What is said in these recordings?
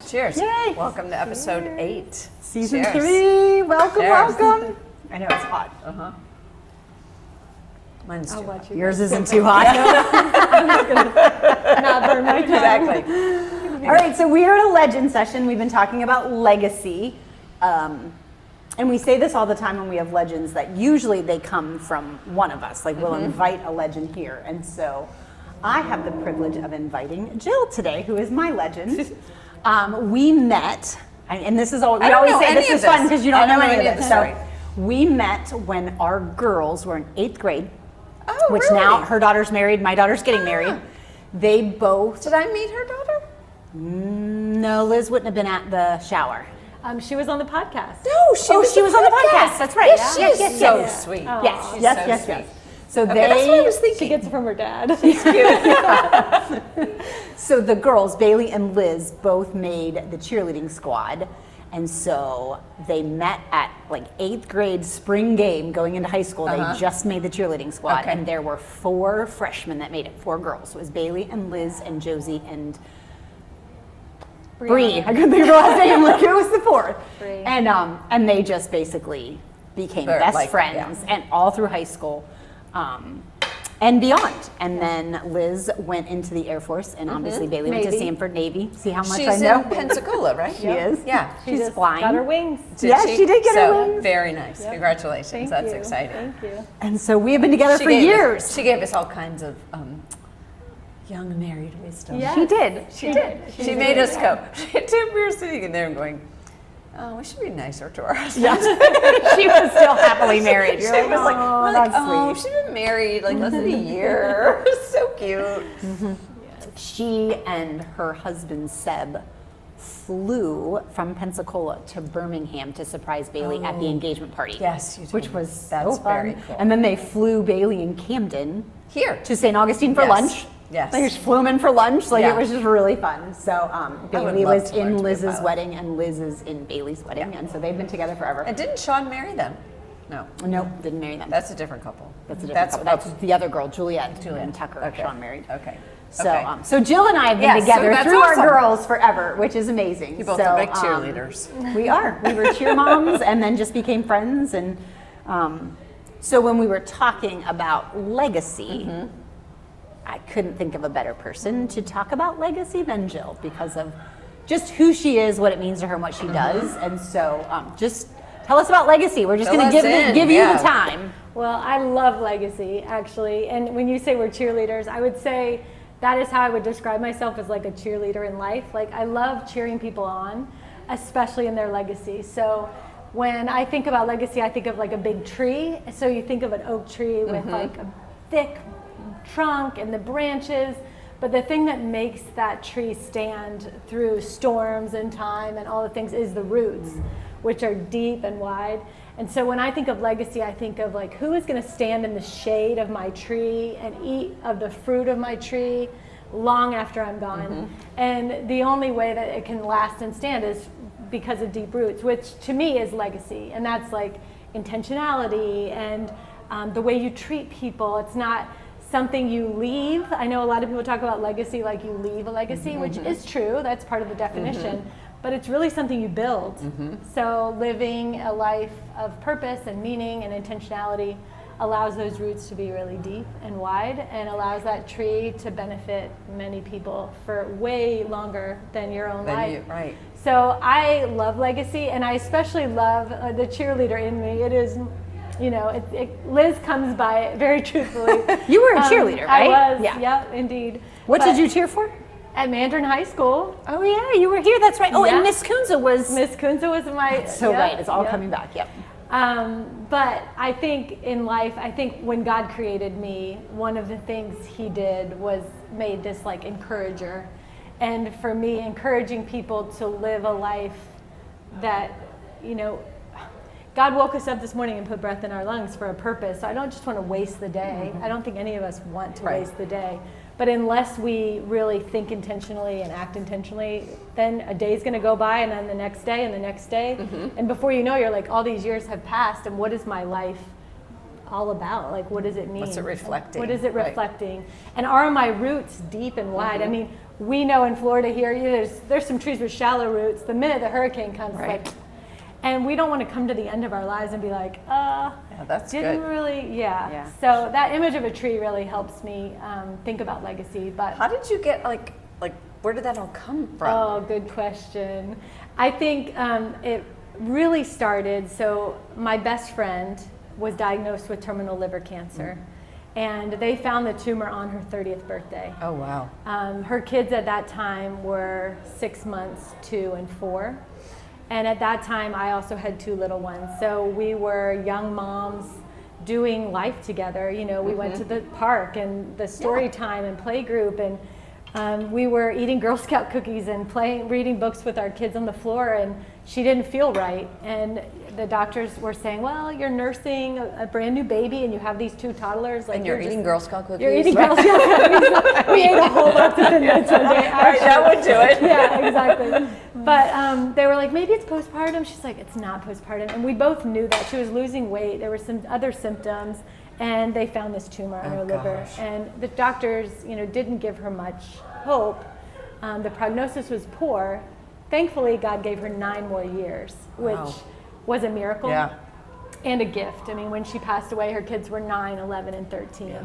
Cheers. Yay. Welcome to episode 8. Season Cheers. 3. Welcome, Cheers. welcome. I know it's hot. Uh-huh. Mine's too hot. Yours isn't too hot. Not burn my tongue. Exactly. All right, so we are at a legend session. We've been talking about legacy. And we say this all the time when we have legends, that usually they come from one of us. Like we'll invite a legend here. And so I have the privilege of inviting Jill today, who is my legend. We met, and this is all, we always say this is fun because you don't know any of this. So we met when our girls were in 8th grade, which really? now her daughter's married, my daughter's getting married. They both, Did I meet her daughter? no, Liz wouldn't have been at the shower. She was on the podcast. No, she was on the podcast. That's right. Yes, Yes, she's yes, so yes. sweet. Yes, She's yes, so yes, sweet. yes. So Okay, that's what I was She thinking. gets it from her dad. So the girls, Bailey and Liz, both made the cheerleading squad. And so they met at like 8th grade spring game going into high school. They just made the cheerleading squad. Okay. And there were 4 freshmen that made it, 4 girls. So it was Bailey and Liz and Josie and Bree. I couldn't think of her last name. Like it was the 4th. Bree. And they just basically became They're best like, friends and all through high school. And beyond. And then Liz went into the Air Force, and obviously Bailey went to Navy. Sanford Navy. See how much She's I know? in Pensacola, right? She is. Yeah. She's just flying. got her wings. Yeah, she did get her wings. Very nice. Yep. Congratulations. Thank That's you. exciting. Thank you. And so we have been together for gave years. She gave us all kinds of young married wisdom. Yeah. She did. She did. She made us go. We were sitting in there and going, oh, we should be nicer to our husbands. She was still happily married. You're She like, was like, oh, we're that's oh, sweet. she's been married like less than a year. So cute. She and her husband Seb flew from Pensacola to Birmingham to surprise Bailey at the engagement party. Yes, you did. Which was That's so fun. very cool. And then they flew Bailey and Camden Here. to St. Augustine for Yes. lunch. Yes. They just flew them in for lunch. Like Yeah. it was just really fun. So would Bailey love was to learn in to be a Liz's pilot. wedding and Liz is in Bailey's wedding. And so they've been together forever. And didn't Sean marry them? No. Nope, didn't marry them. That's a different couple. That's a different couple. That's the other girl, Juliet and Tucker, Okay. Sean married. Okay. So, Okay. so Jill and I have been Yes, so together that's through awesome. our girls forever, which is amazing. You both so, are big cheerleaders. We are. We were cheer moms and then just became friends. And so when we were talking about legacy, I couldn't think of a better person to talk about legacy than Jill because of just who she is, what it means to her, and what she does. And so just tell us about legacy. We're just Fill going to us in, give you yeah. the time. Well, I love legacy, actually. And when you say we're cheerleaders, I would say that is how I would describe myself, as like a cheerleader in life. Like I love cheering people on, especially in their legacy. So when I think about legacy, I think of like a big tree. So you think of an oak tree with like a thick trunk and the branches. But the thing that makes that tree stand through storms and time and all the things is the roots, which are deep and wide. And so when I think of legacy, I think of like, who is going to stand in the shade of my tree and eat of the fruit of my tree long after I'm gone? And the only way that it can last and stand is because of deep roots, which to me is legacy. And that's like intentionality and the way you treat people. It's not something you leave. I know a lot of people talk about legacy like you leave a legacy, which is true. That's part of the definition. But it's really something you build. So living a life of purpose and meaning and intentionality allows those roots to be really deep and wide and allows that tree to benefit many people for way longer than your own life. Right. So I love legacy, and I especially love the cheerleader in me. It is, you know, Liz comes by it very truthfully. You were a cheerleader, right? I was, Yeah. yeah, indeed. What But did you cheer for? At Mandarin High School. Oh yeah, you were here. That's right. Oh, Yeah. and Miss Kunza was. Miss Kunza was my. So yeah, right, it's all yeah. coming back. Yep. But I think in life, I think when God created me, one of the things He did was made this like encourager, and for me, encouraging people to live a life that, you know, God woke us up this morning and put breath in our lungs for a purpose. So I don't just want to waste the day. I don't think any of us want to waste the day. But unless we really think intentionally and act intentionally, then a day's going to go by, and then the next day and the next day. And before you know, you're like, all these years have passed, and what is my life all about? Like, what does it mean? What's it reflecting? What is it Right. reflecting? And are my roots deep and wide? I mean, we know in Florida here, there's some trees with shallow roots. The minute the hurricane comes, it's Right. like, and we don't want to come to the end of our lives and be like, Yeah, that's didn't good. really, Yeah. So that image of a tree really helps me think about legacy. But How did you get like where did that all come from? oh, good question. I think it really started. So my best friend was diagnosed with terminal liver cancer, and they found the tumor on her 30th birthday. Oh wow. Her kids at that time were 6 months, 2 and 4. And at that time, I also had 2 little ones. So we were young moms doing life together. You know, we went to the park and the story time and play group, and we were eating Girl Scout cookies and reading books with our kids on the floor, and she didn't feel right. And the doctors were saying, well, you're nursing a brand new baby and you have these 2 toddlers. Like, And you're eating Girl Scout cookies. You're eating Girl Scout cookies. We ate a whole box of Thin Mints one day. Right, that would do it. Yeah, exactly. But they were like, maybe it's postpartum. She's like, it's not postpartum. And we both knew that. She was losing weight. There were some other symptoms. And they found this tumor in her liver. Gosh. And the doctors, didn't give her much hope. The prognosis was poor. Thankfully, God gave her 9 more years, which Wow. was a miracle Yeah. and a gift. I mean, when she passed away, her kids were 9, 11, and 13. Yeah.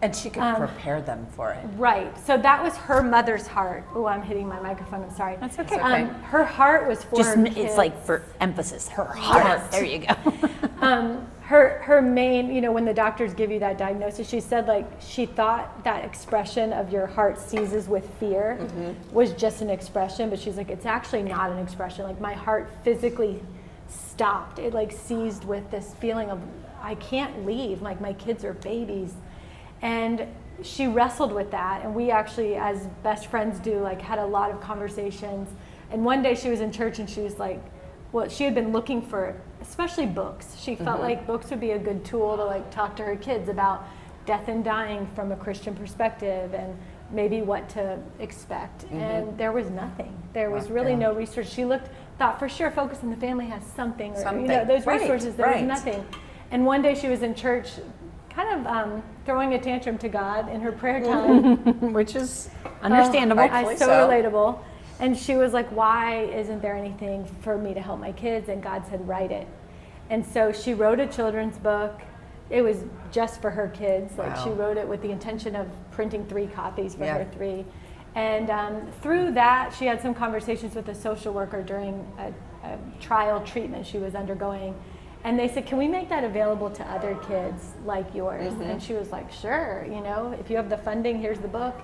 And she could prepare them for it. Right. So that was her mother's heart. Oh, I'm hitting my microphone. I'm sorry. That's okay. okay. Her heart was for Just her kids. it's like for emphasis, her heart. There you go. Her main, when the doctors give you that diagnosis, she said like she thought that expression of your heart seizes with fear was just an expression, but she's like, it's actually not an expression. Like my heart physically stopped. It like seized with this feeling of I can't leave. Like my kids are babies. And she wrestled with that, and we actually, as best friends do, like had a lot of conversations. And one day she was in church and she was like, well, she had been looking for, especially books. She felt like books would be a good tool to like talk to her kids about death and dying from a Christian perspective and maybe what to expect. And there was nothing. There was really no research. She thought for sure Focus on the Family has something, or those Right, resources. There right. was nothing. And one day she was in church, kind of throwing a tantrum to God in her prayer time. Which is understandable. Rightfully So so. relatable. And she was like, why isn't there anything for me to help my kids? And God said, write it. And so she wrote a children's book. It was just for her kids. Like she wrote it with the intention of printing 3 copies for her 3. And through that, she had some conversations with a social worker during a trial treatment she was undergoing. And they said, can we make that available to other kids like yours? And she was like, sure, if you have the funding, here's the book.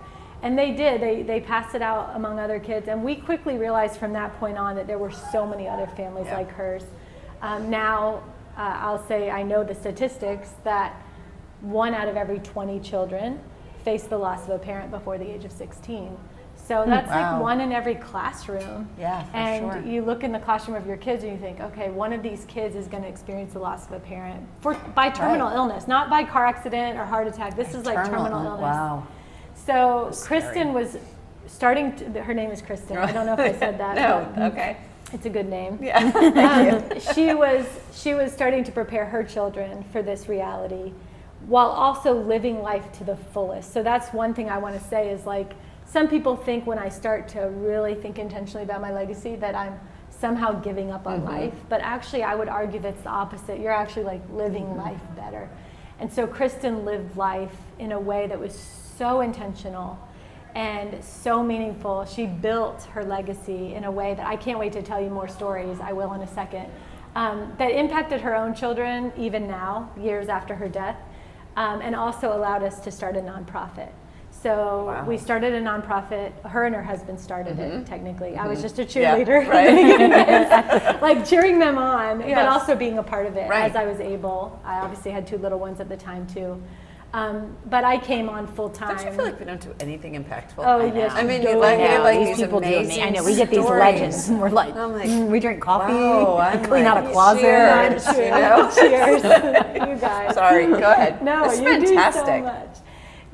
And they did. They passed it out among other kids. And we quickly realized from that point on that there were so many other families like hers. Now, I'll say I know the statistics that 1 out of every 20 children face the loss of a parent before the age of 16. So that's like 1 in every classroom. Yeah, for and sure. you look in the classroom of your kids and you think, okay, one of these kids is going to experience the loss of a parent by terminal illness, not by car accident or heart attack. This is like terminal illness. Wow. So Kristen was starting to, her name is Kristen. I don't know if I said that. No, but okay. It's a good name. Yeah. She was starting to prepare her children for this reality while also living life to the fullest. So that's one thing I want to say is like, some people think when I start to really think intentionally about my legacy that I'm somehow giving up on life, but actually I would argue that's the opposite. You're actually like living life better. And so Kristen lived life in a way that was so intentional and so meaningful. She built her legacy in a way that I can't wait to tell you more stories, I will in a second, that impacted her own children even now, years after her death, and also allowed us to start a nonprofit. So we started a nonprofit. Her and her husband started it, technically. I was just a cheerleader like cheering them on, but also being a part of it as I was able. I obviously had 2 little ones at the time too. But I came on full time. Don't you feel like we don't do anything impactful? Oh, yes, I mean, you you do. like, I know, like these these people do amazing amazing. I know, we get these stories. legends and we're like, I'm like, we drink coffee, wow, I'm clean out a like, closet. cheers. Cheers. You know? Cheers. You guys. Sorry, go ahead. No, it's you fantastic. do so much.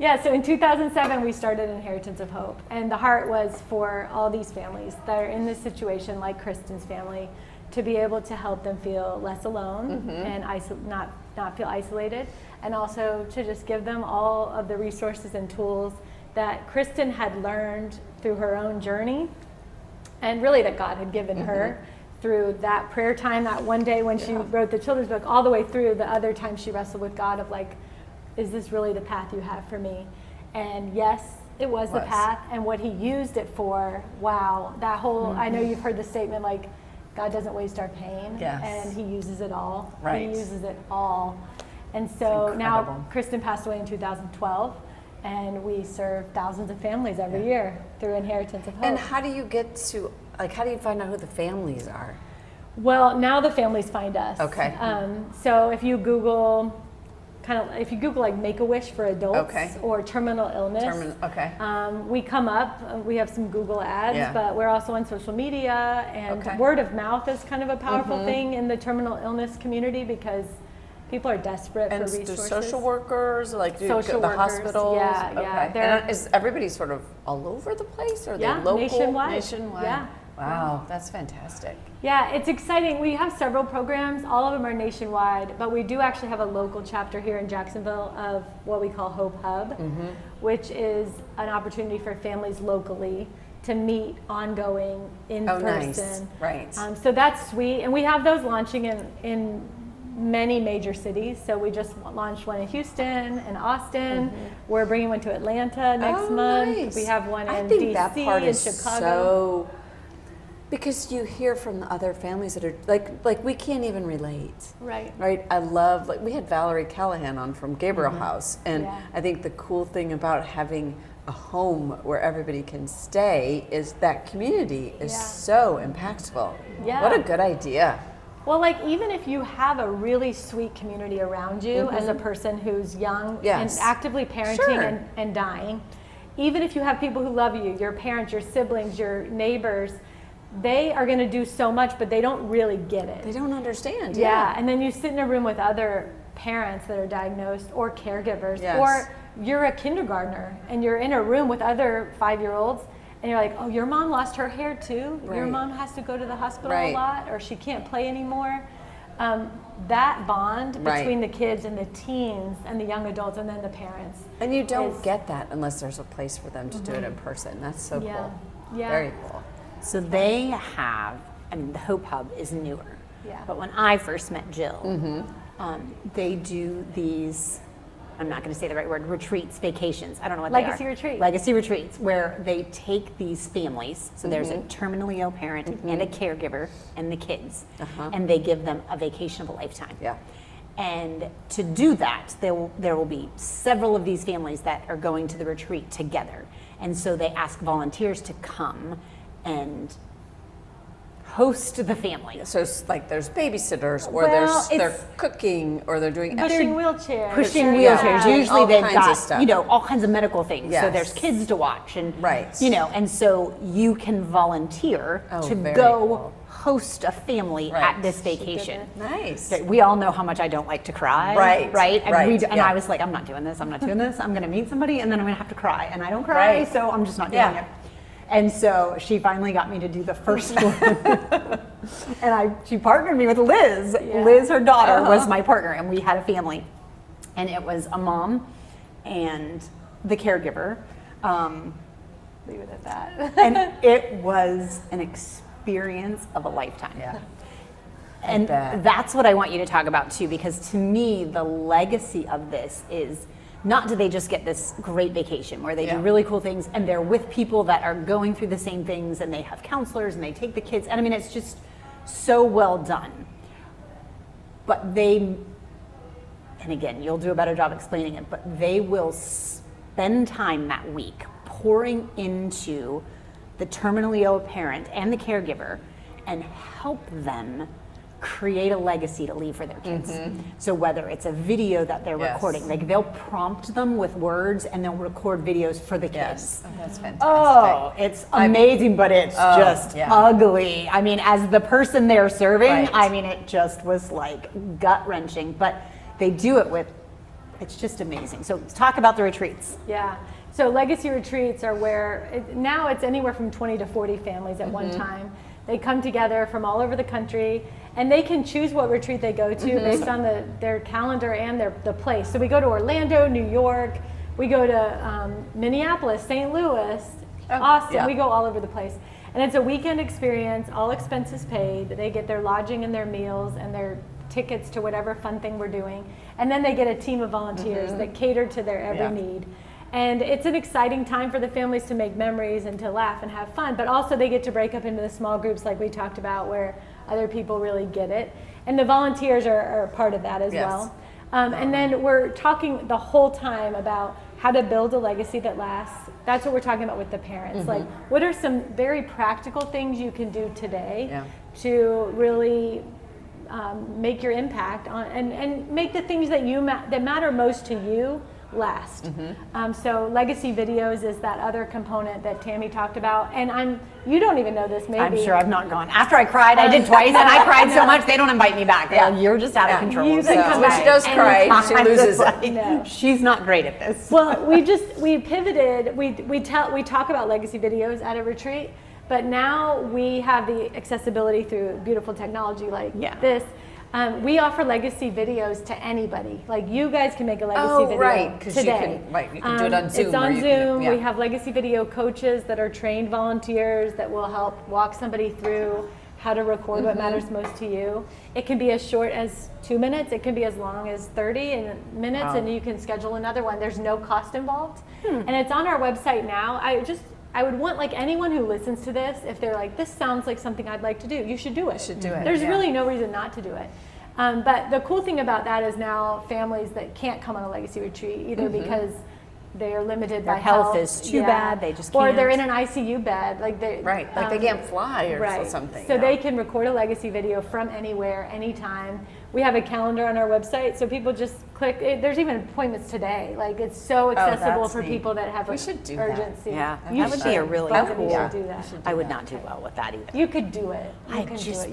Yeah, so in 2007, we started Inheritance of Hope. And the heart was for all these families that are in this situation, like Kristen's family, to be able to help them feel less alone and not not feel isolated, and also to just give them all of the resources and tools that Kristen had learned through her own journey, and really that God had given her through that prayer time, that one day when she wrote the children's book, all the way through the other time she wrestled with God of like, is this really the path you have for me? And yes, it was the path, and what he used it for, wow, that whole, I know you've heard the statement like, God doesn't waste our pain, and he uses it all. Right. He uses it all. And so now Kristen passed away in 2012, and we serve thousands of families every year through Inheritance of Hope. And how do you get to, like, how do you find out who the families are? Well, now the families find us. Okay. So if you Google, if you Google like Make-A-Wish for adults or terminal illness, we come up. We have some Google ads, but we're also on social media, and word of mouth is kind of a powerful thing in the terminal illness community because people are desperate for resources. And do social workers, like do social the workers, hospitals? yeah. And is everybody sort of all over the place, or are they local? Nationwide. Yeah. Wow, that's fantastic. Yeah, it's exciting. We have several programs. All of them are nationwide, but we do actually have a local chapter here in Jacksonville of what we call Hope Hub, which is an opportunity for families locally to meet ongoing in person. Nice. Right. So that's sweet. And we have those launching in many major cities. So we just launched one in Houston and Austin. We're bringing one to Atlanta next month. Nice. We have one in I think DC that part and is Chicago. So, because you hear from the other families that are like we can't even relate. Right. I love, like, we had Valerie Callahan on from Gabriel House, and I think the cool thing about having a home where everybody can stay is that community is so impactful. Yeah. What a good idea. Well, like, even if you have a really sweet community around you as a person who's young and actively parenting and dying, even if you have people who love you, your parents, your siblings, your neighbors, they are going to do so much, but they don't really get it. They don't understand. Yeah. And then you sit in a room with other parents that are diagnosed or caregivers, or you're a kindergartner and you're in a room with other 5-year-olds, and you're like, oh, your mom lost her hair too? Your mom has to go to the hospital a lot, or she can't play anymore. That bond between the kids and the teens and the young adults and then the parents. And you don't get that unless there's a place for them to do it in person. That's so cool. Yeah. Very cool. So they have, I mean, the Hope Hub is newer. Yeah. But when I first met Jill, they do these, I'm not going to say the right word, retreats, vacations. I don't know what Legacy they are. retreat. Legacy retreats, where they take these families. So there's a terminally ill parent and a caregiver and the kids, and they give them a vacation of a lifetime. Yeah. And to do that, there will be several of these families that are going to the retreat together. And so they ask volunteers to come and host the family. So it's like there's babysitters, or Well, they're cooking, or they're doing Pushing wheelchairs. Pushing wheelchairs. Usually All they've kinds got, of stuff. all kinds of medical things. So Yes. there's kids to watch and, Right. and so you can volunteer to very go cool. host a family Right. at this vacation. Nice. We all know how much I don't like to cry. Right, And, right, and I was like, I'm not doing this. I'm going to meet somebody and then I'm going to have to cry. And I don't cry, so I'm just not doing it. And so she finally got me to do the first one. And she partnered me with Liz. Yeah. Liz, her daughter, was my partner, and we had a family. And it was a mom and the caregiver. Leave it at that. And it was an experience of a lifetime. Yeah. And that's what I want you to talk about too, because to me, the legacy of this is not do they just get this great vacation where they do really cool things and they're with people that are going through the same things and they have counselors and they take the kids. And I mean, it's just so well done. But and again, you'll do a better job explaining it, but they will spend time that week pouring into the terminally ill parent and the caregiver and help them create a legacy to leave for their kids. So whether it's a video that they're recording, like they'll prompt them with words and they'll record videos for the kids. Oh, that's fantastic. Oh, it's amazing, but it's just ugly. I mean, as the person they're serving, I mean, it just was like gut-wrenching, but they do it with, it's just amazing. So let's talk about the retreats. Yeah. So legacy retreats are where, now it's anywhere from 20 to 40 families at one time. They come together from all over the country And they can choose what retreat they go to based on their calendar and the place. So we go to Orlando, New York, we go to Minneapolis, St. Louis, Austin, we go all over the place. And it's a weekend experience, all expenses paid. They get their lodging and their meals and their tickets to whatever fun thing we're doing. And then they get a team of volunteers that cater to their every need. And it's an exciting time for the families to make memories and to laugh and have fun, but also they get to break up into the small groups like we talked about where other people really get it. And the volunteers are part of that as well. And then we're talking the whole time about how to build a legacy that lasts. That's what we're talking about with the parents. Like, what are some very practical things you can do today to really make your impact on and make the things that that matter most to you last. So legacy videos is that other component that Tammy talked about, and you don't even know this, maybe. I'm sure I've not gone. After I cried, I did twice, and I cried so much they don't invite me back. You're just out of control. You can come when back she does cry, she loses it. No. She's not great at this. Well, we pivoted. We talk about legacy videos at a retreat, but now we have the accessibility through beautiful technology like this. We offer legacy videos to anybody. Like, you guys can make a legacy video today. You can do it on Zoom. It's on Zoom. We have legacy video coaches that are trained volunteers that will help walk somebody through how to record what matters most to you. It can be as short as 2 minutes. It can be as long as 30 minutes, and you can schedule another one. There's no cost involved. And it's on our website now. I would want, like, anyone who listens to this, if they're like, this sounds like something I'd like to do, you should do it. There's really no reason not to do it. But the cool thing about that is now families that can't come on a legacy retreat, either because they are limited by health is too bad, they just can't. Or they're in an ICU bed, like they can't fly or something. So they can record a legacy video from anywhere, anytime. We have a calendar on our website, so people just click. There's even appointments today. Like, it's so accessible for people that have urgency. Yeah, that would be a really cool. Do that. I would not do well with that either. You could do it. I just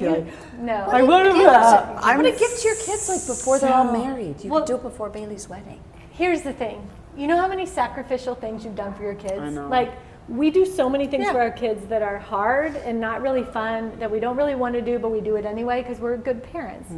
no. I want to gift to your kids like before they're all married. You could do it before Bailey's wedding. Here's the thing. You know how many sacrificial things you've done for your kids? I know. Like, we do so many things for our kids that are hard and not really fun, that we don't really want to do, but we do it anyway because we're good parents.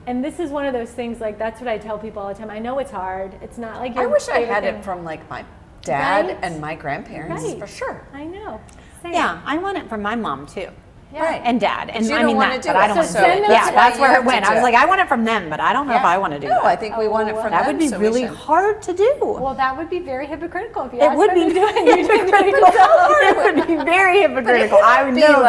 And this is one of those things, like, that's what I tell people all the time. I know it's hard. It's not like I wish I had it from, like, my dad and my grandparents, for sure. I know. Same. Yeah, I want it from my mom too. Yeah. And dad. And I mean that, but I don't want to do it. Yeah, that's where it went. I was like, I want it from them, but I don't know if I want to do that. No, I think we want it from them. That would be really hard to do. Well, that would be very hypocritical if you asked them to do it. It would be very hypocritical. I would know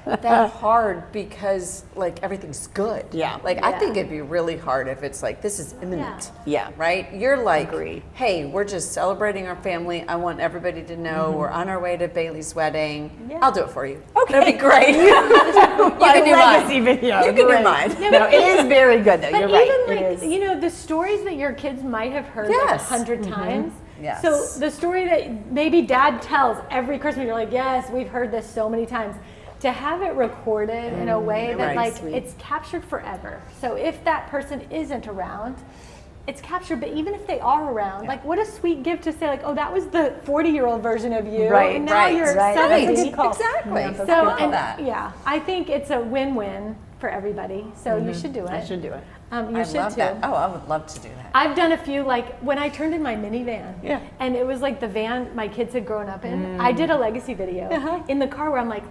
that hard because, like, everything's good. Yeah. Like, I think it'd be really hard if it's like, this is imminent. Yeah. Right? You're like, hey, we're just celebrating our family. I want everybody to know we're on our way to Bailey's wedding. Yeah. I'll do it for you. Okay. That'd be great. You can do legacy mine. Video. You can do mine. No, it is very good though. But you're even right. like, you know, the stories that your kids might have heard like 100 times. Yes. So the story that maybe dad tells every Christmas, you're like, yes, we've heard this so many times. To have it recorded in a way that like it's captured forever. So if that person isn't around, it's captured, but even if they are around, like, what a sweet gift to say, like, oh, that was the 40-year-old version of you, and now you're 70. Exactly. So, I think it's a win-win for everybody. So you should do it. I should do it. You should love too. That. Oh, I would love to do that. I've done a few, like, when I turned in my minivan, and it was like the van my kids had grown up in. I did a legacy video in the car where I'm like,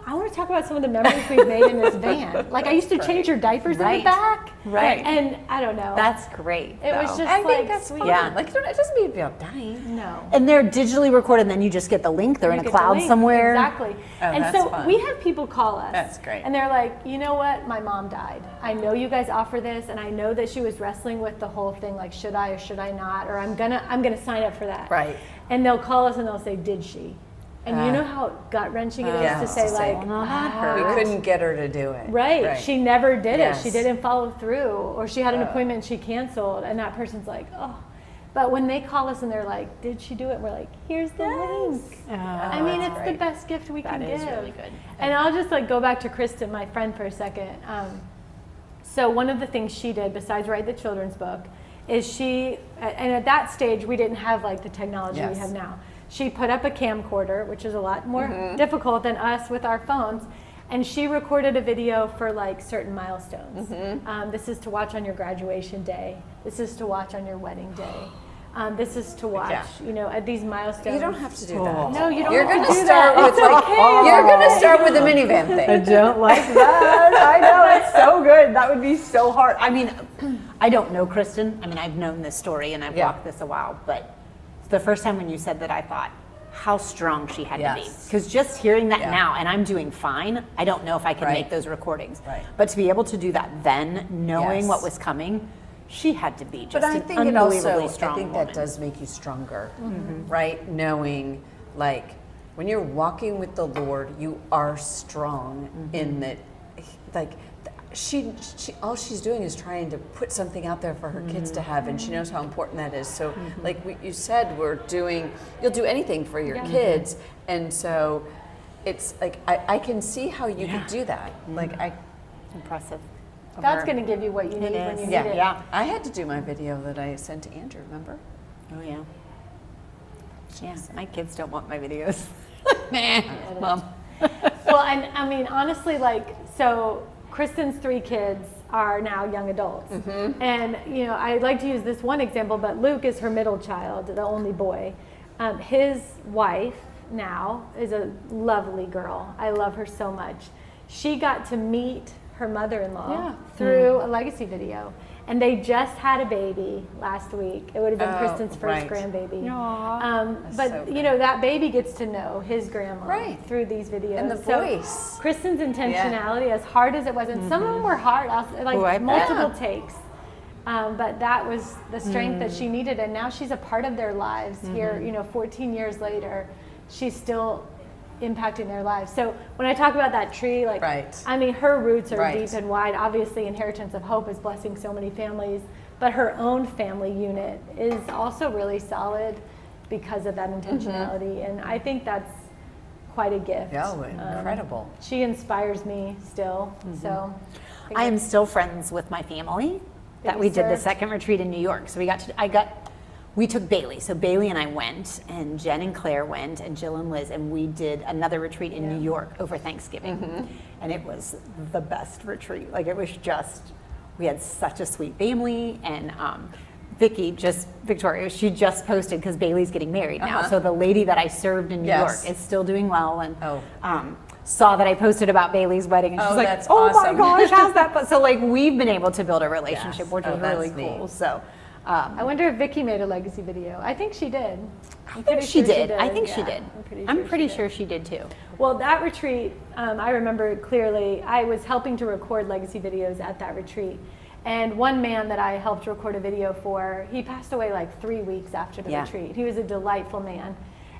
I want to talk about some of the memories we've made in this van. Like, I used to change your diapers in the back. Right. And I don't know. That's great. It was just I like think that's sweet. fun. Yeah. Like, it doesn't mean to be about dying. No. And they're digitally recorded, and then you just get the link. They're in a cloud somewhere. Exactly. And that's so fun. we have people call us. That's great. And they're like, you know what? My mom died. I know you guys offer this, and I know that she was wrestling with the whole thing, like, should I or should I not? Or I'm gonna sign up for that. Right. And they'll call us and they'll say, did she? And you know how gut-wrenching it is to say, like, we couldn't get her to do it. Right. She never did it. She didn't follow through. Or she had an appointment she canceled. And that person's like, oh. But when they call us and they're like, did she do it? We're like, here's the link. I mean, it's the best gift we can give. That is really good. And I'll just like go back to Kristen, my friend, for a second. So one of the things she did, besides write the children's book, is and at that stage, we didn't have like the technology we have now. She put up a camcorder, which is a lot more difficult than us with our phones, And she recorded a video for like certain milestones. This is to watch on your graduation day. This is to watch on your wedding day. This is to watch, at these milestones. You don't have to do that. No, you don't You're have to do start that. with You're going to start with the minivan thing. I don't like that. I know, it's so good. That would be so hard. I mean, I don't know Kristen. I mean, I've known this story and I've walked this a while, but the first time when you said that, I thought, how strong she had to be. Because just hearing that now, and I'm doing fine, I don't know if I can make those recordings. But to be able to do that then, knowing what was coming, she had to be just an unbelievably strong I think woman. that does make you stronger, right? Knowing, like, when you're walking with the Lord, you are strong in that, like, she all she's doing is trying to put something out there for her kids to have, and she knows how important that is. So, like you said, you'll do anything for your kids, and so it's like I can see how you could do that. Like Impressive. God's going to give you what you need when you need it. Yeah, I had to do my video that I sent to Andrew. Remember? Oh yeah. Yeah, my kids don't want my videos. Mom. Well, and I mean, honestly, like, so Kristen's 3 kids are now young adults. And, I like to use this one example, but Luke is her middle child, the only boy. His wife now is a lovely girl. I love her so much. She got to meet her mother-in-law through a legacy video. And they just had a baby last week. It would have been Kristen's first grandbaby. But so that baby gets to know his grandma through these videos. And the voice. Kristen's intentionality, as hard as it was, and some of them were hard, like multiple takes. But that was the strength that she needed, and now she's a part of their lives here. 14 years later, she's still impacting their lives. So when I talk about that tree, like, I mean, her roots are deep and wide. Obviously, Inheritance of Hope is blessing so many families, but her own family unit is also really solid because of that intentionality. And I think that's quite a gift. Oh, incredible. She inspires me still. So I am still friends with my family that we did the second retreat in New York. So we took Bailey. So Bailey and I went, and Jen and Claire went, and Jill and Liz, and we did another retreat in New York over Thanksgiving. And it was the best retreat. Like, it was just, we had such a sweet family, and Victoria, she just posted, because Bailey's getting married now. So the lady that I served in New York is still doing well, and saw that I posted about Bailey's wedding, and she's like, that's oh awesome. my gosh, how's that? But so, like, we've been able to build a relationship, which is really cool. So I wonder if Vicky made a legacy video. I think she did. I think she did. I'm pretty sure she did too. Well, that retreat, I remember clearly. I was helping to record legacy videos at that retreat. And one man that I helped record a video for, he passed away like 3 weeks after the retreat. He was a delightful man.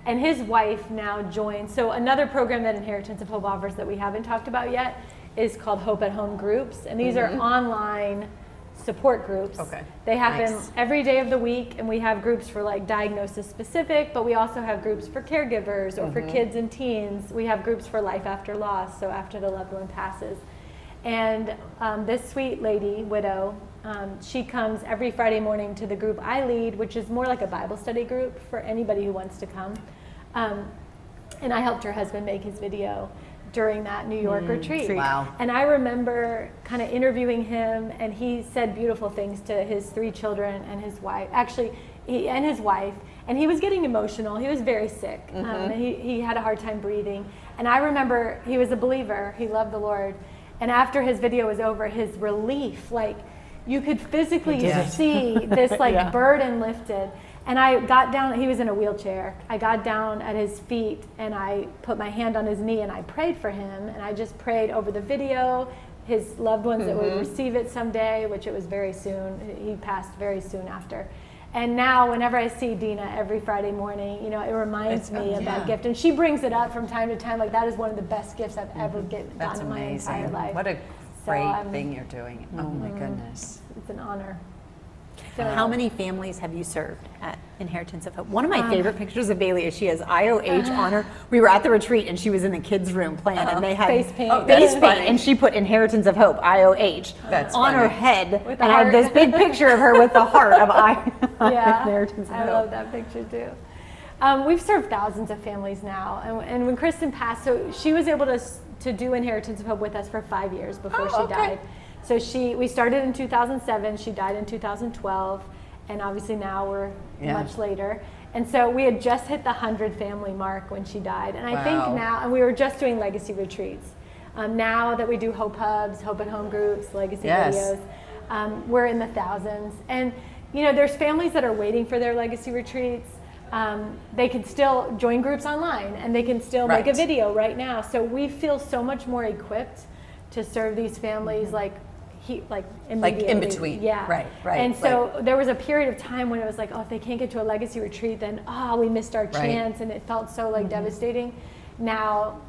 And his wife now joined. So another program that Inheritance of Hope offers that we haven't talked about yet is called Hope at Home Groups. And these are online support groups. They happen every day of the week, and we have groups for like diagnosis specific, but we also have groups for caregivers or for kids and teens. We have groups for life after loss, so after the loved one passes. And this sweet lady, widow, she comes every Friday morning to the group I lead, which is more like a Bible study group for anybody who wants to come. And I helped her husband make his video during that New York retreat. Wow. And I remember kind of interviewing him, and he said beautiful things to his 3 children and his wife. Actually, and his wife. And he was getting emotional. He was very sick. And he had a hard time breathing. And I remember he was a believer. He loved the Lord. And after his video was over, his relief, like, you could physically see this like burden lifted. And I got down, he was in a wheelchair. I got down at his feet and I put my hand on his knee and I prayed for him. And I just prayed over the video, his loved ones that would receive it someday, which it was very soon. He passed very soon after. And now whenever I see Dina every Friday morning, it reminds me of that gift. And she brings it up from time to time, like that is one of the best gifts I've ever gotten in my entire life. What a great thing you're doing. Oh my goodness. It's an honor. So how many families have you served at Inheritance of Hope? One of my favorite pictures of Bailey is she has IOH on her. We were at the retreat and she was in the kids' room playing, and they had face paint. And she put Inheritance of Hope, IOH, on her head. And I have this big picture of her with the heart of Inheritance of Hope. I love that picture too. We've served thousands of families now, and when Kristen passed, so she was able to do Inheritance of Hope with us for 5 years before she died. So we started in 2007, she died in 2012, and obviously now we're much later. And so we had just hit the 100 family mark when she died. And I think now, and we were just doing legacy retreats. Now that we do Hope Hubs, Hope at Home groups, legacy videos, we're in the thousands. And there's families that are waiting for their legacy retreats. They can still join groups online, and they can still make a video right now. So we feel so much more equipped to serve these families immediately. Like in between. Yeah. Right. And so there was a period of time when it was like, if they can't get to a legacy retreat, then we missed our chance, and it felt so devastating. Now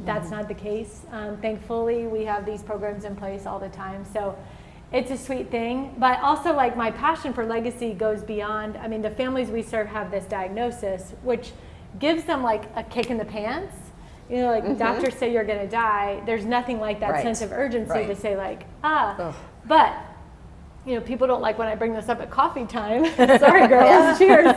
that's not the case. Thankfully, we have these programs in place all the time. So it's a sweet thing. But also, my passion for legacy goes beyond, the families we serve have this diagnosis, which gives them a kick in the pants. Doctors say you're going to die. There's nothing like that sense of urgency to say but people don't like when I bring this up at coffee time. Sorry, girls, cheers.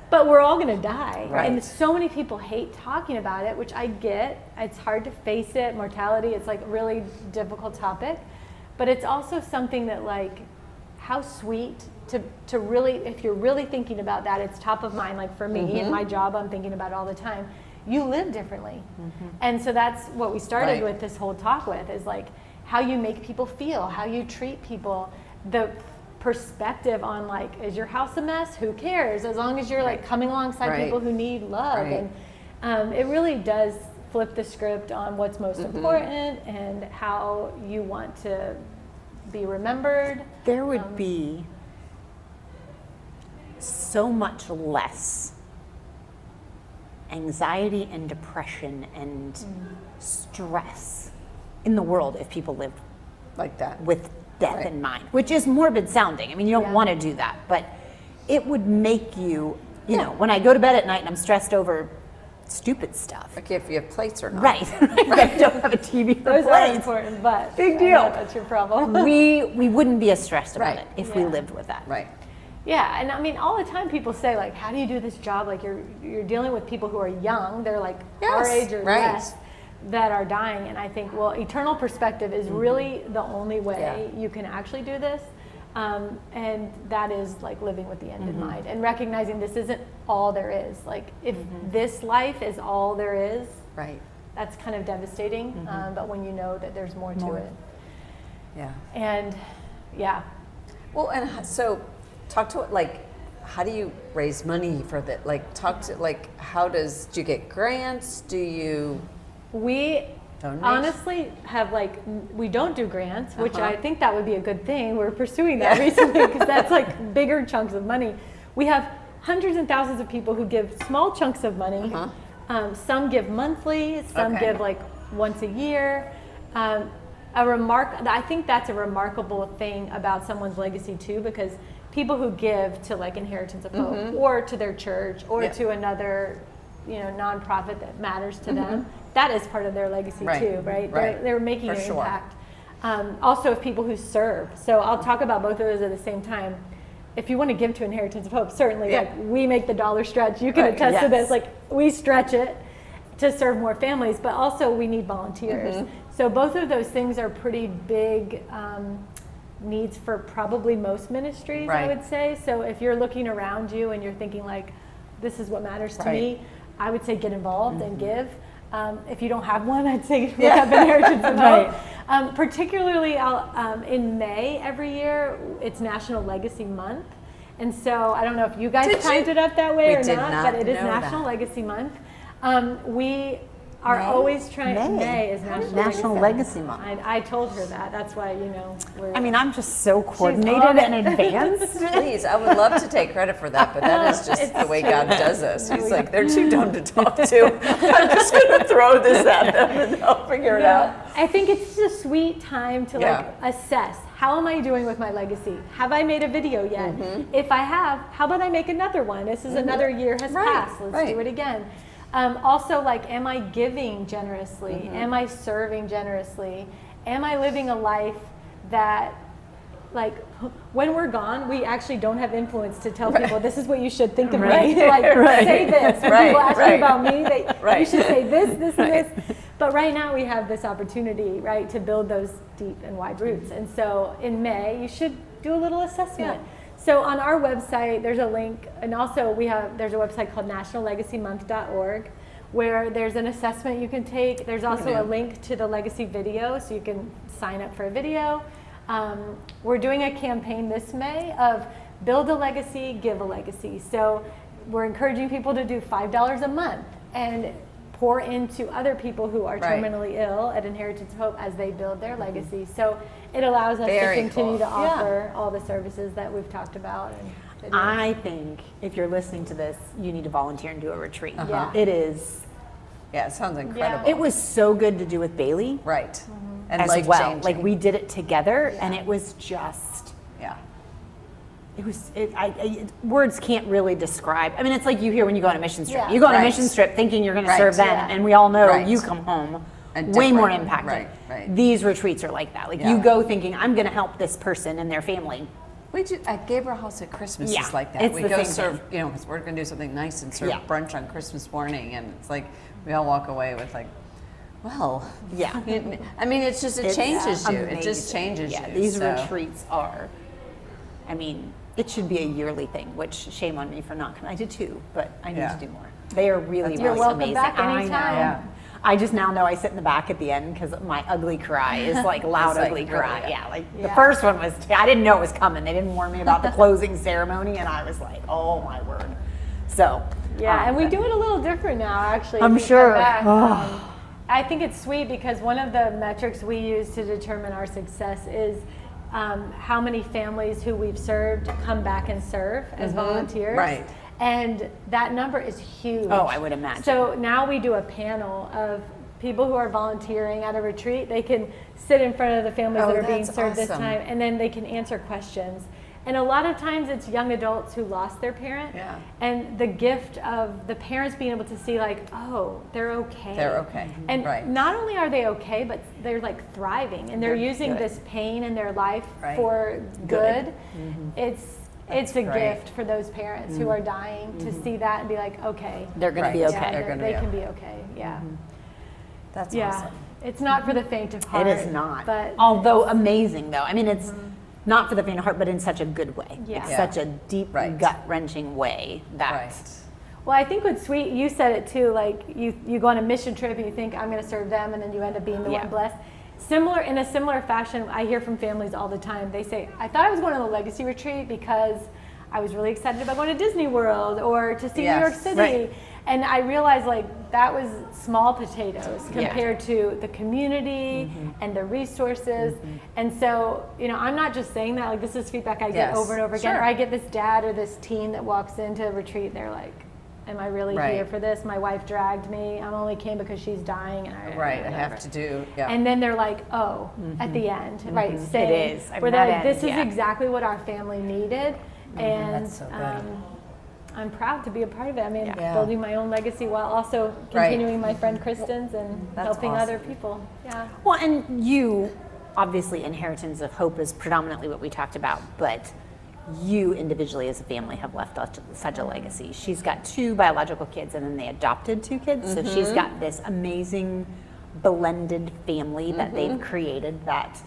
But we're all going to die. And so many people hate talking about it, which I get. It's hard to face it. Mortality, it's a really difficult topic. But it's also something that how sweet to really, if you're really thinking about that, it's top of mind. For me and my job, I'm thinking about it all the time. You live differently. And so that's what we started with this whole talk with, is how you make people feel, how you treat people, the perspective on is your house a mess? Who cares? As long as you're coming alongside people who need love. And it really does flip the script on what's most important and how you want to be remembered. There would be so much less anxiety and depression and stress in the world if people lived like that, with death in mind, which is morbid sounding. You don't want to do that, but it would make you, when I go to bed at night and I'm stressed over stupid stuff. Okay, if you have plates or not. Right. I don't have a TV for Those plates. are important, but big deal. That's your problem. We wouldn't be as stressed about it if we lived with that. Right. Yeah, and all the time people say how do you do this job? You're dealing with people who are young, they're our age or less, that are dying. And I think, eternal perspective is really the only way you can actually do this. And that is living with the end in mind and recognizing this isn't all there is. If this life is all there is, that's kind of devastating. But when you know that there's more to it. Yeah. And Well, and so talk to how do you raise money for that? Do you get grants? Do you? We donate? honestly have we don't do grants, which I think that would be a good thing. We're pursuing that recently because that's bigger chunks of money. We have hundreds and thousands of people who give small chunks of money. Some give monthly, some give once a year. I think that's a remarkable thing about someone's legacy too, because people who give to Inheritance of Hope or to their church or to another nonprofit that matters to them, that is part of their legacy too, right? They're making an impact. Also, of people who serve. So I'll talk about both of those at the same time. If you want to give to Inheritance of Hope, certainly we make the dollar stretch. You can attest to this. We stretch it to serve more families, but also we need volunteers. So both of those things are pretty big needs for probably most ministries, I would say. So if you're looking around you and you're thinking this is what matters to me, I would say get involved and give. If you don't have one, I'd say look up Inheritance of Hope. Particularly in May every year, it's National Legacy Month. And so I don't know if you guys timed it up that way or not, but it is National Legacy Month. We are always trying. May is National Legacy Month. I told her that. That's why we're. I'm just so coordinated and advanced. Please, I would love to take credit for that, but that is just the way God does us. He's they're too dumb to talk to. I'm just going to throw this at them and they'll figure it out. I think it's just a sweet time to assess. How am I doing with my legacy? Have I made a video yet? If I have, how about I make another one? This is another year has passed. Let's do it again. Also, am I giving generously? Am I serving generously? Am I living a life that, when we're gone, we actually don't have influence to tell people this is what you should think of me. Say this. When people ask me about me, you should say this, and this. But right now we have this opportunity, right, to build those deep and wide roots. And so in May, you should do a little assessment. So on our website, there's a link, and also there's a website called nationallegacymonth.org where there's an assessment you can take. There's also a link to the legacy video, so you can sign up for a video. We're doing a campaign this May of build a legacy, give a legacy. So we're encouraging people to do $5 a month and pour into other people who are terminally ill at Inheritance Hope as they build their legacy. So it allows us to continue to offer all the services that we've talked about. And I think if you're listening to this, you need to volunteer and do a retreat. It is. Yeah, it sounds incredible. It was so good to do with Bailey. Right. And as well. Like we did it together and it was just, it was, words can't really describe. I mean, it's like you hear when you go on a mission trip. You go on a mission trip thinking you're going to serve them, and we all know you come home and way more impacted. These retreats are like that. Like you go thinking, I'm going to help this person and their family. We do at Gabriel House at Christmas is like that. We go serve, because we're going to do something nice and serve brunch on Christmas morning, and it's like we all walk away with like, well, I mean, it's just it changes you. It just changes you. These retreats are. I mean, it should be a yearly thing. Which shame on me for not coming. I did too, but I need to do more. They are really, You're really welcome amazing. back anytime. I know. I just now know I sit in the back at the end because my ugly cry is like loud ugly cry. The first one was, I didn't know it was coming. They didn't warn me about the closing ceremony, and I was like, oh my word. So and we do it a little different now, actually. I'm sure. I think it's sweet because one of the metrics we use to determine our success is how many families who we've served come back and serve as volunteers. Right. And that number is huge. Oh, I would imagine. So now we do a panel of people who are volunteering at a retreat. They can sit in front of the families that are being served this time, and then they can answer questions. And a lot of times it's young adults who lost their parent. And the gift of the parents being able to see like, oh, they're okay. They're okay. And not only are they okay, but they're like thriving, and they're using this pain in their life for good. It's a gift for those parents who are dying to see that and be like, okay. They're going to be okay. They can be okay. That's awesome. It's not for the faint of heart. It is not. But although amazing though. I mean, it's not for the faint of heart, but in such a good way. It's such a deep, gut-wrenching way that... Well, I think what's sweet, you said it too, like you go on a mission trip and you think, I'm going to serve them, and then you end up being the one blessed. In a similar fashion, I hear from families all the time. They say, I thought I was going on a legacy retreat because I was really excited about going to Disney World or to see New York City. And I realized like that was small potatoes compared to the community and the resources. And so, I'm not just saying that, like this is feedback I get over and over again. Or I get this dad or this teen that walks into a retreat and they're like, am I really here for this? My wife dragged me. I only came because she's dying. And I have to do, And then they're like, oh, at the end, right? It is. Where they're like, this is exactly what our family needed. And that's so good. I'm proud to be a part of it. I mean, building my own legacy while also continuing my friend Kristen's and helping other people. Well, and you, obviously, Inheritance of Hope is predominantly what we talked about, but you individually as a family have left such a legacy. She's got 2 biological kids, and then they adopted 2 kids. So she's got this amazing blended family that they've created that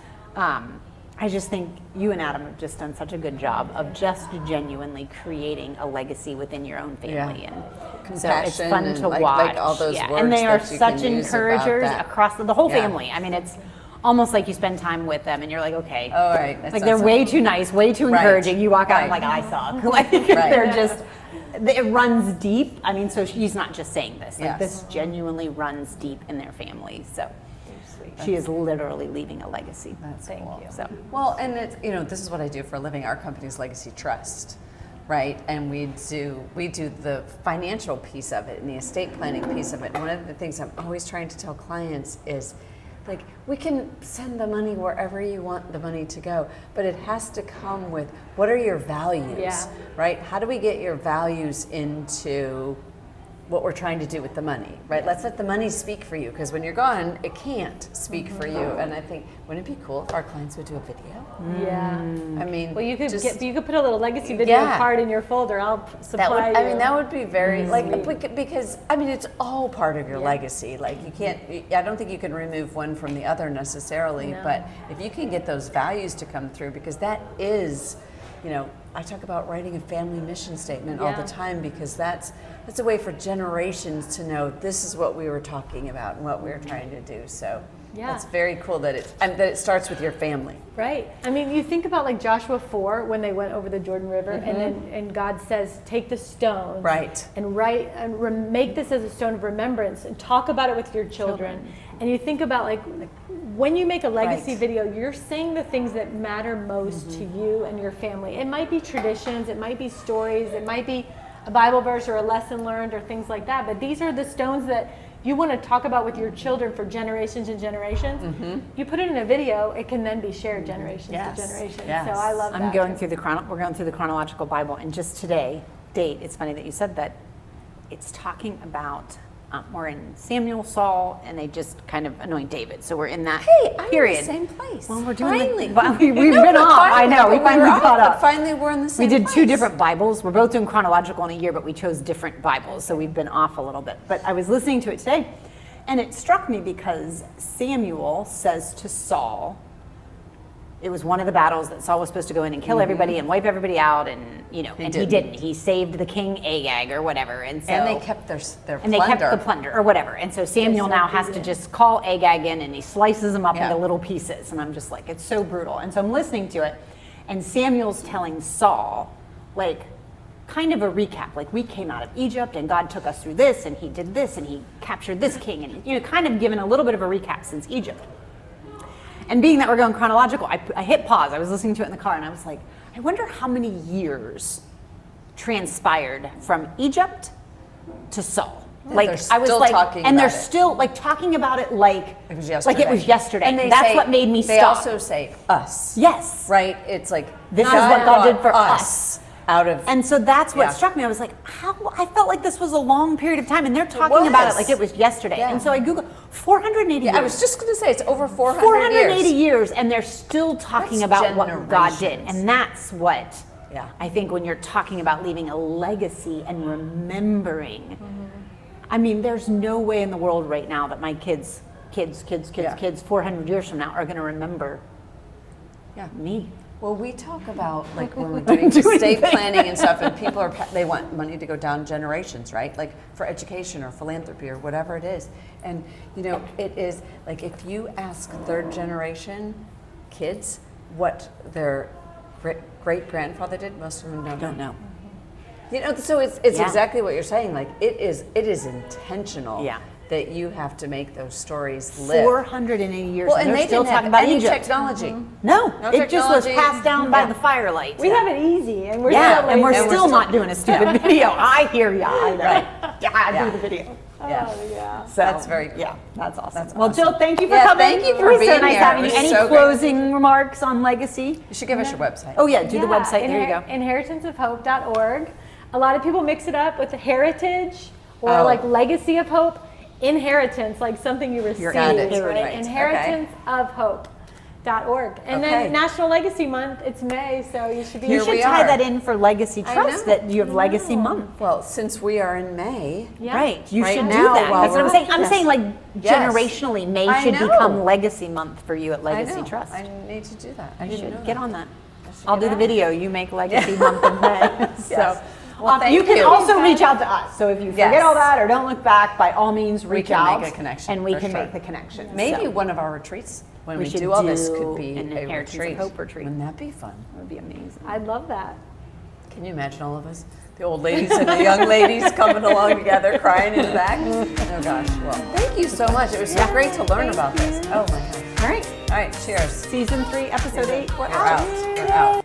I just think you and Adam have just done such a good job of just genuinely creating a legacy within your own family. And so it's fun to watch. Like all those words and they are that you such can use encouragers about that. across the whole family. I mean, it's almost like you spend time with them and you're like, okay. Oh, right. Like they're way too nice, way too encouraging. You walk out and like, I suck. Like they're just, it runs deep. I mean, so she's not just saying this. Like this genuinely runs deep in their family. So she is literally leaving a legacy. Thank you. So well, and it's, this is what I do for a living. Our company's Legacy Trust, right? And we do the financial piece of it and the estate planning piece of it. And one of the things I'm always trying to tell clients is, like, we can send the money wherever you want the money to go, but it has to come with what are your values, right? How do we get your values into what we're trying to do with the money, right? Let's let the money speak for you, because when you're gone, it can't speak for you. And I think, wouldn't it be cool if our clients would do a video? Yeah. I mean, Well, you could put a little legacy video card in your folder. I'll supply you. I mean, that would be very because I mean, it's all part of your legacy. Like you can't. I don't think you can remove one from the other necessarily. No. But if you can get those values to come through, because that is, I talk about writing a family mission statement all the time, because that's a way for generations to know this is what we were talking about and what we were trying to do. So that's very cool that it starts with your family. Right. I mean, you think about like Joshua 4 when they went over the Jordan River, and God says, take the stone, and make this as a stone of remembrance, and talk about it with your children. And you think about like when you make a legacy video, you're saying the things that matter most to you and your family. It might be traditions, it might be stories, it might be a Bible verse or a lesson learned or things like that. But these are the stones that you want to talk about with your children for generations and generations. You put it in a video, it can then be shared generations to generations. So I love that. We're going through the chronological Bible, and just today, it's funny that you said that. It's talking about we're in Samuel, Saul, and they just kind of anoint David. So we're in that period. I'm in the same place. Well, we're doing we've been off. I know, we finally caught up. But finally, we're in the same place. We did 2 place. different Bibles. We're both doing chronological in a year, but we chose different Bibles, so we've been off a little bit. But I was listening to it today, and it struck me because Samuel says to Saul, it was one of the battles that Saul was supposed to go in and kill everybody and wipe everybody out, and he didn't. He saved the king Agag or whatever, and they kept their plunder. And they kept the plunder or whatever. And so Samuel now has to just call Agag in, and he slices them up into little pieces. And I'm just like, it's so brutal. And so I'm listening to it, and Samuel's telling Saul, like, kind of a recap. Like, we came out of Egypt, and God took us through this, and he did this, and he captured this king, and he, kind of given a little bit of a recap since Egypt. And being that we're going chronological, I hit pause. I was listening to it in the car, and I was like, I wonder how many years transpired from Egypt to Saul. Yeah, like I was like, and they're still like talking about it like it was yesterday. Like it was yesterday. And that's what made me stop. They also say us. Yes. Right? It's like this is what God did for us. And so that's what struck me. I was like, I felt like this was a long period of time, and they're talking about it like it was yesterday. And so I Googled 480 years. I was just going to say, it's over 480 years, and they're still talking about what God did. And that's what I think when you're talking about leaving a legacy and remembering. I mean, there's no way in the world right now that my kids 400 years from now are going to remember me. Well, we talk about like when we're doing estate planning and stuff, and people they want money to go down generations, right? Like for education or philanthropy or whatever it is. And it is like if you ask 3rd generation kids what their great grandfather did, most of them don't know. So it's exactly what you're saying. Like it is intentional. That you have to make those stories live. 480 years. Well, and they still didn't talking have about any Egypt. Technology. No it just was passed down by the firelight. We have it easy, and we're still not doing a stupid video. I hear ya. I know. I do the video. Yeah. So that's very cool. Yeah, that's awesome. Well, Jill, thank you for coming. Thank you for being so nice here. having you. Any closing remarks on legacy? You should give us your website. Oh yeah, do the website. There you go. Inheritanceofhope.org. A lot of people mix it up with heritage or like legacy of hope. Inheritance, like something you received, right? Inheritanceofhope.org. And then National Legacy Month, it's May, so you should be You should tie that in for Legacy Trust, that you have Legacy Month. Well, since we are in May. Right, you should do that. That's what I'm saying. I'm saying like generationally, May should become Legacy Month for you at Legacy Trust. I need to do that. You should get on that. I'll do the video. You make Legacy Month in May. So. Well, you can also reach out to us. So if you forget all that or don't look back, by all means, reach out. Make a connection. And we can make the connection. Maybe one of our retreats, when we do all this, could be an Inheritance of Hope retreat. Wouldn't that be fun? That would be amazing. I'd love that. Can you imagine all of us? The old ladies and the young ladies coming along together, crying in the back. Oh gosh. Well, thank you so much. It was so great to learn about this. Oh my gosh. All right. All right. Cheers. Season 3, Episode 8. We're out.